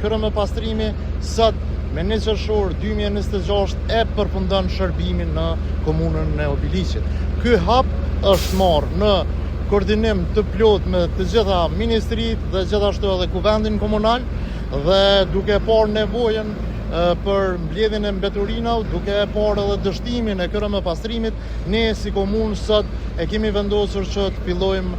Kryeministri sot me 1 qershor 2026 e përfundon shërbimin në komunën e Obiliqit. Ky hap është marrë në koordinim të plot me të gjitha ministritë dhe gjithashtu edhe kuvendin komunal dhe duke parë nevojën për mbledhjen e mbeturinave, duke parë edhe dështimin e kryeministrimit, ne si komunë sot e kemi vendosur që të fillojmë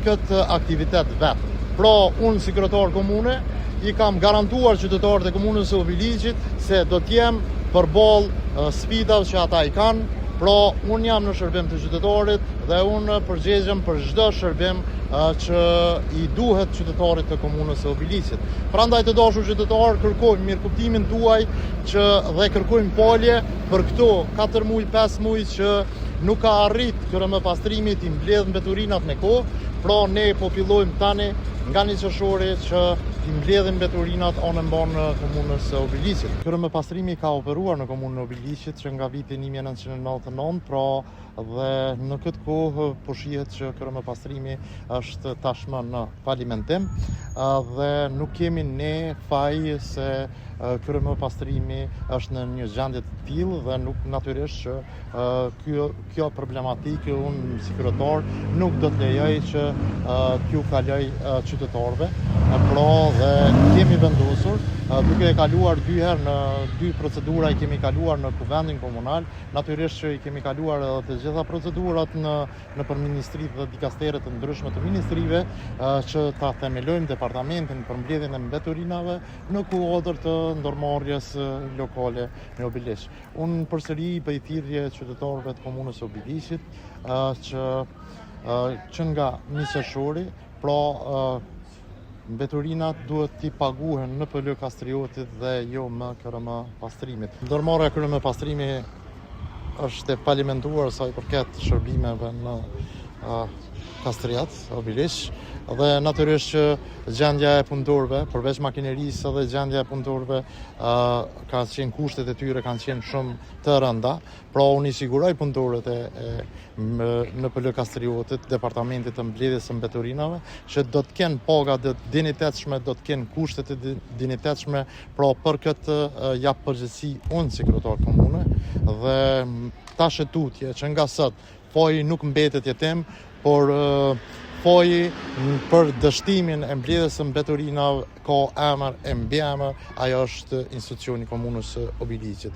këtë aktivitet vetë. Pra, unë si kryetar komune i kam garantuar qytetarët e komunës së Obiliqit se do të jem përballë sfidave që ata i kanë. Pra, unë jam në shërbim të qytetarit dhe unë përgjigjem për çdo shërbim që i duhet qytetarit të komunës së Obiliqit. Prandaj të dashur qytetar, kërkojmë mirëkuptimin tuaj dhe kërkojmë falje për këto 4 muaj, 5 muaj që nuk ka arrit kryeministri të mbledh mbeturinat me kohë. Pra, ne po fillojmë tani nga 1 qershori që i mbledhin mbeturinat anë në komunës së Obiliqit. Kryeministri ka operuar në komunën e Obiliqit që nga viti 1999, pra dhe në këtë kohë po shihet që kryeministri është tashmë në falimentim dhe nuk kemi ne faj se kryeministri është në një gjendje të tillë dhe nuk natyrisht që kjo problematikë unë si kryetar nuk do të lejoj që t'ju kaloj qytetarëve. Pra dhe kemi vendosur duke e kaluar 2 herë në 2 procedura i kemi kaluar në kuvendin komunal, natyrisht që i kemi kaluar edhe të gjitha procedurat në për ministritë dhe dikasteret të ndryshme të ministrive që ta themelojmë departamentin për mbledhjen e mbeturinave në kuadër të ndërmarrjes lokale në Obiliq. Unë përsëri bëj thirrje qytetarëve të komunës së Obiliqit që nga 1 qershori, pra mbeturinat duhet t'i paguhen në PL Kastriotit dhe jo më kryeministrimit. Ndërmarrja e kryeministrimit është e falimentuar sa i përket shërbimeve në Kastriat, Obiliq, dhe natyrisht që gjendja e punëtorëve, përveç makinerisë edhe gjendja e punëtorëve ka qenë kushtet e tyre kanë qenë shumë të rënda. Pra unë i siguroj punëtorët në PL Kastriotit, departamentit të mbledhjes së mbeturinave, që do të kenë paga të dinjitetshme, do të kenë kushtet e dinjitetshme. Pra për këtë jap përgjegjësi unë si kryetar komune dhe tash e tutje që nga sot faji nuk mbetet jetim, por faji për dështimin e mbledhjes së mbeturinave ka emër e mbiemër, ajo është institucioni i komunës së Obiliqit.